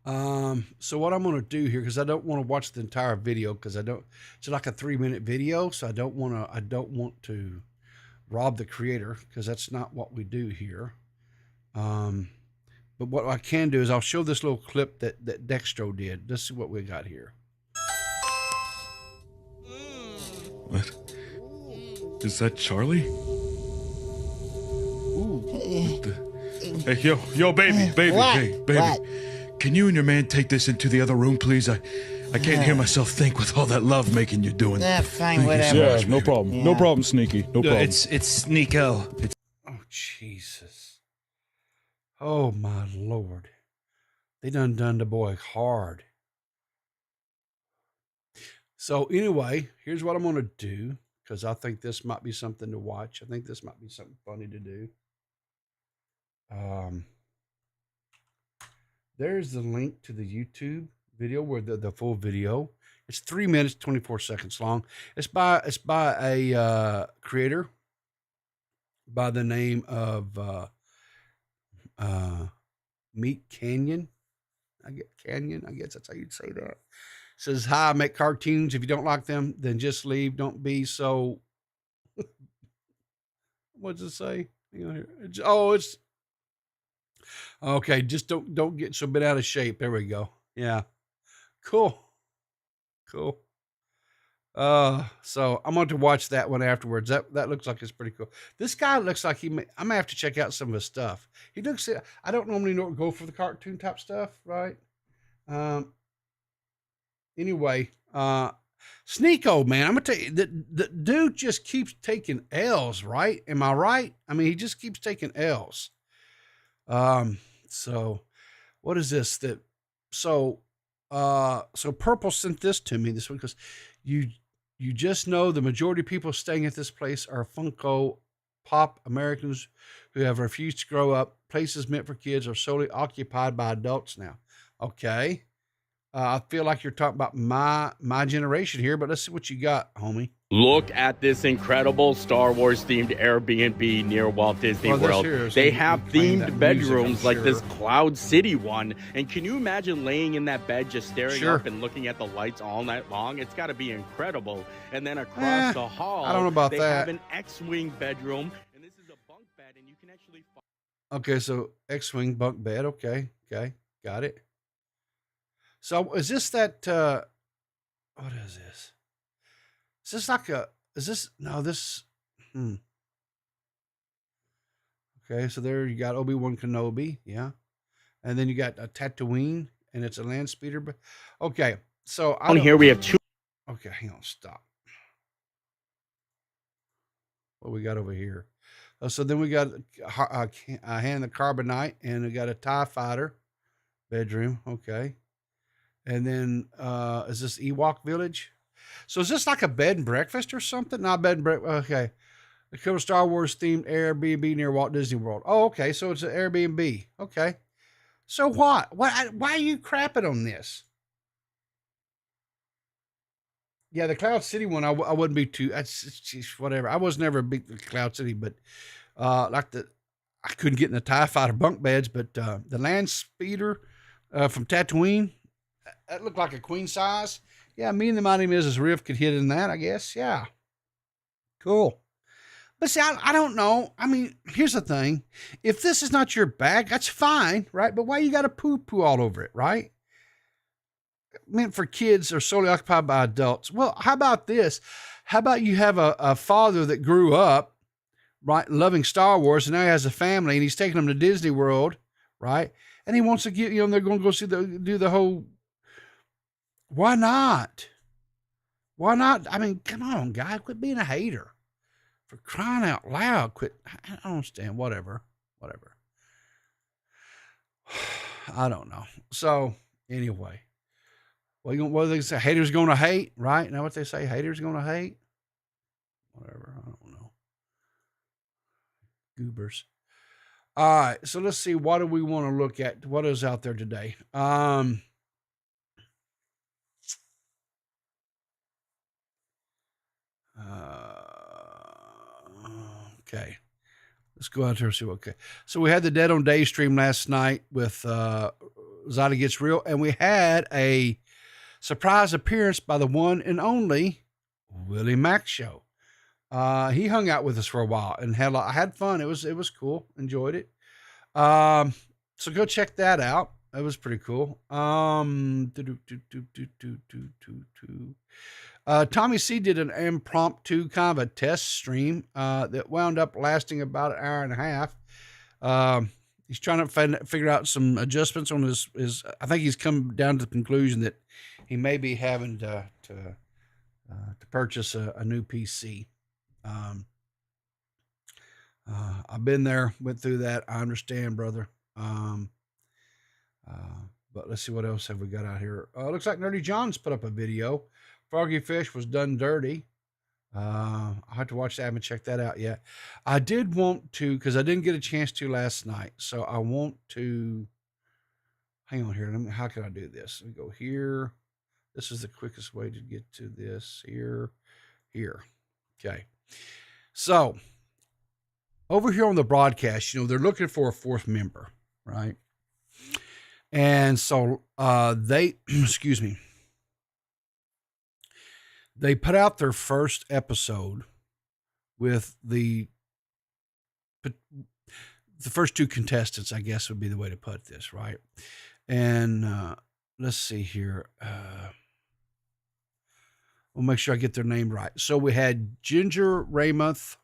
So what I'm going to do here, because I don't want to watch the entire video, because it's like a 3-minute video. So I don't want to rob the creator, because that's not what we do here. But what I can do is I'll show this little clip that Dextro did. Let's see what we got here. What? Is that Charlie? Ooh. Hey, yo, baby, What? hey, baby. What? Can you and your man take this into the other room, please? I can't hear myself think with all that love making you're doing. Yeah, fine, Thank you whatever. so Yeah, much, no baby. problem. Yeah. No problem, Sneaky. No problem. It's Sneeko. Oh, Jesus. Oh, my Lord. They done the boy hard. So anyway, here's what I'm going to do, because I think this might be something to watch. I think this might be something funny to do. There's the link to the YouTube video where the full video. It's 3 minutes, 24 seconds long. It's by a creator by the name of Meat Canyon. I guess that's how you'd say that. Says, hi, I make cartoons. If you don't like them, then just leave. Don't be so. What does it say? It's okay. Just don't get so bent out of shape. There we go. Yeah. Cool. So I'm going to watch that one afterwards. That looks like it's pretty cool. This guy looks like I'm gonna have to check out some of his stuff. He looks. I don't normally go for the cartoon type stuff, right? Anyway, Sneeko, man, I'm gonna tell you, the dude just keeps taking L's, right? Am I right? I mean, he just keeps taking L's. So what is this? So Purple sent this to me this week, because you just know the majority of people staying at this place are Funko Pop Americans who have refused to grow up. Places meant for kids are solely occupied by adults now. Okay. I feel like you're talking about my generation here, but let's see what you got, homie. Look at this incredible Star Wars themed Airbnb near Walt Disney Well, this World. here is They gonna be have playing that themed music, bedrooms I'm like sure. this Cloud City one. And can you imagine laying in that bed just staring Sure. up and looking at the lights all night long? It's got to be incredible. And then across the hall, I don't know about they that. have an X-Wing bedroom. And this is a bunk bed, and you can actually... Okay, so X-Wing bunk bed. Okay, got it. So is this that, what is this? Is this like okay, so there you got Obi-Wan Kenobi, yeah. And then you got a Tatooine, and it's a land speeder. But okay, so On here we have two... Okay, hang on, stop. What we got over here? Oh, so then we got a hand of carbonite, and we got a TIE fighter bedroom. Okay. And then is this Ewok Village? So is this like a bed and breakfast or something? Not bed and breakfast. Okay. The cool Star Wars themed Airbnb near Walt Disney World. Oh, okay. So it's an Airbnb. Okay. So what? Why are you crapping on this? Yeah, the Cloud City one, I wouldn't be too. It's just whatever. I was never a big Cloud City, but I couldn't get in the TIE fighter bunk beds, but the land speeder from Tatooine. That looked like a queen size. Yeah, me and the Mighty Mrs. Riff could hit in that, I guess. Yeah. Cool. But see, I don't know. I mean, here's the thing. If this is not your bag, that's fine, right? But why you got to poo-poo all over it, right? Meant for kids or solely occupied by adults. Well, how about this? How about you have a father that grew up, right, loving Star Wars, and now he has a family, and he's taking them to Disney World, right? And he wants to get, they're going to go do the whole... Why not? Why not? I mean, come on, guy. Quit being a hater. For crying out loud. Quit. I don't understand. Whatever. I don't know. So, anyway. What do they say? Haters going to hate, right? Now what they say? Haters going to hate? Whatever. I don't know. Goobers. All right, so let's see. What do we want to look at? What is out there today? Okay. Let's go out there and see. Okay. So we had the Dead on Day stream last night with Zada Gets Real, and we had a surprise appearance by the one and only Willie Mack Show. He hung out with us for a while and had fun. It was cool. Enjoyed it. So go check that out. That was pretty cool. Tommy C did an impromptu kind of a test stream that wound up lasting about an hour and a half. He's trying to figure out some adjustments on his. I think he's come down to the conclusion that he may be having to purchase a new PC. I've been there, went through that. I understand, brother. But let's see what else have we got out here. Looks like Nerdy John's put up a video. Froggy Fish was done dirty. I'll have to watch that. I haven't checked that out yet. I did want to, because I didn't get a chance to last night. So I want to, hang on here. How can I do this? Let me go here. This is the quickest way to get to this. Here. Okay. So over here on the broadcast, they're looking for a fourth member, right? And so they, excuse me, they put out their first episode with the first two contestants, I guess would be the way to put this, right? And let's see here. We'll make sure I get their name right. So we had Ginger Ramuth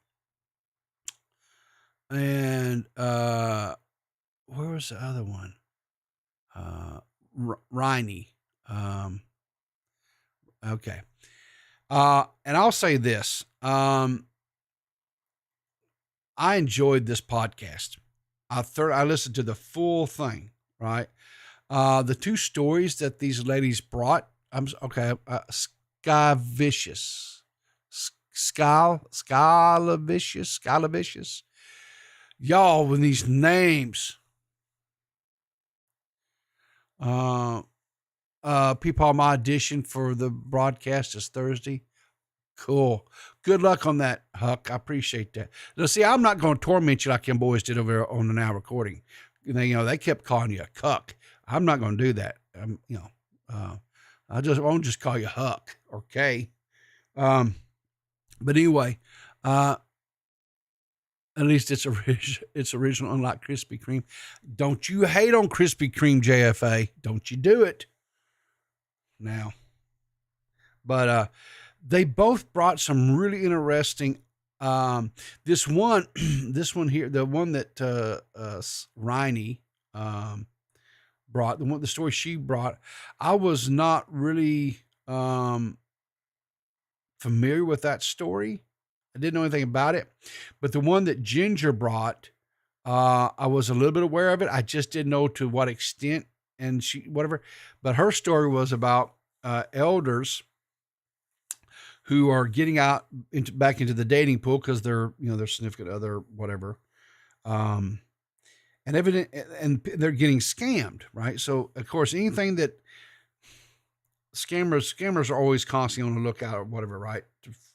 and where was the other one? Riney. Okay. And I'll say this. I enjoyed this podcast. I listened to the full thing, right? The two stories that these ladies brought, Skylavicious. Y'all, with these names. People, my audition for the broadcast is Thursday. Cool. Good luck on that, Huck. I appreciate that. Now, see, I'm not going to torment you like them boys did over there on the Now Recording. They kept calling you a cuck. I'm not going to do that. I won't just call you Huck or K. But anyway, at least it's original, unlike Krispy Kreme. Don't you hate on Krispy Kreme, JFA. Don't you do it. Now. But they both brought some really interesting this one here, the one that Riney brought, the story she brought, I was not really familiar with that story. I didn't know anything about it, but the one that Ginger brought, I was a little bit aware of it. I just didn't know to what extent, and but her story was about elders who are getting out back into the dating pool because they're significant other, whatever. And they're getting scammed, right? So of course, anything that scammers are always constantly on the lookout or whatever, right?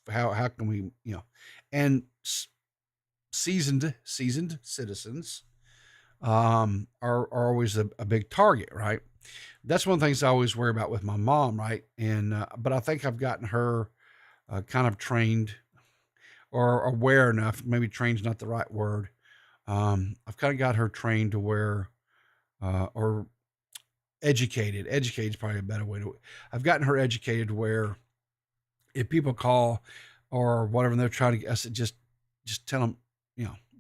How can we, and seasoned citizens are always a big target, right? That's one of the things I always worry about with my mom, right? And but I think I've gotten her kind of trained or aware enough. Maybe trained's not the right word. I've kind of got her trained to where, or educated. Educated is probably a better way to. I've gotten her educated where, if people call or whatever, and they're trying to, I said just tell them,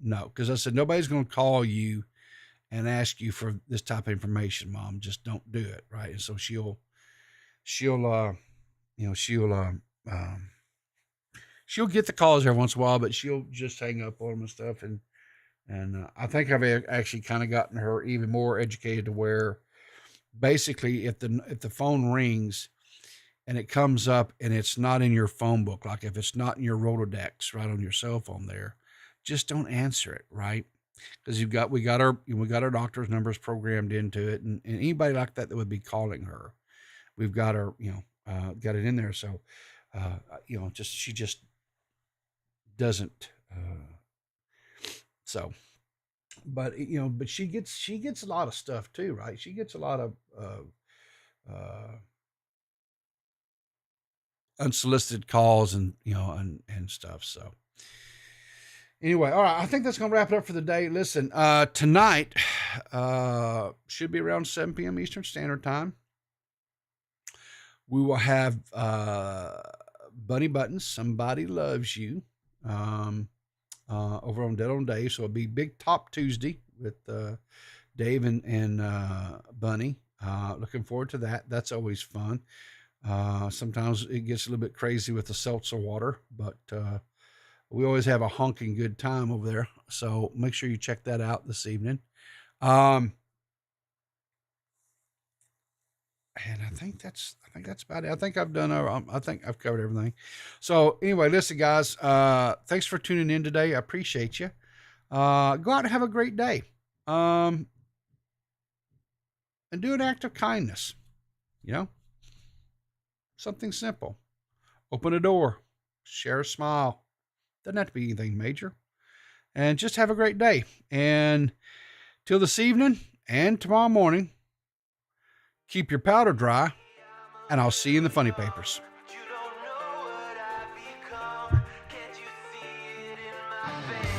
no, because I said nobody's going to call you and ask you for this type of information, Mom. Just don't do it, right? And so she'll get the calls every once in a while, but she'll just hang up on them and stuff. And I think I've actually kind of gotten her even more educated to where basically if the phone rings and it comes up and it's not in your phone book, like if it's not in your Rolodex right on your cell phone there, just don't answer it, right? Because we got our doctor's numbers programmed into it, and anybody like that would be calling her, we've got her, got it in there. So, she just doesn't. So, but but she gets a lot of stuff too, right? She gets a lot of unsolicited calls and and stuff. So anyway, all right, I think that's gonna wrap it up for the day. Listen, tonight should be around 7 p.m. Eastern Standard Time. We will have Bunny Buttons, Somebody Loves You, over on DeadOnDave. So it'll be Big Top Tuesday with Dave and Bunny. Looking forward to that. That's always fun. Sometimes it gets a little bit crazy with the seltzer water, but we always have a honking good time over there. So make sure you check that out this evening. And I think that's about it. I think I've covered everything. So anyway, listen, guys, thanks for tuning in today. I appreciate you. Go out and have a great day. And do an act of kindness. Something simple. Open a door. Share a smile. Doesn't have to be anything major. And just have a great day. And till this evening and tomorrow morning, keep your powder dry, and I'll see you in the funny papers. You don't know what I've become. Can't you see it in my face?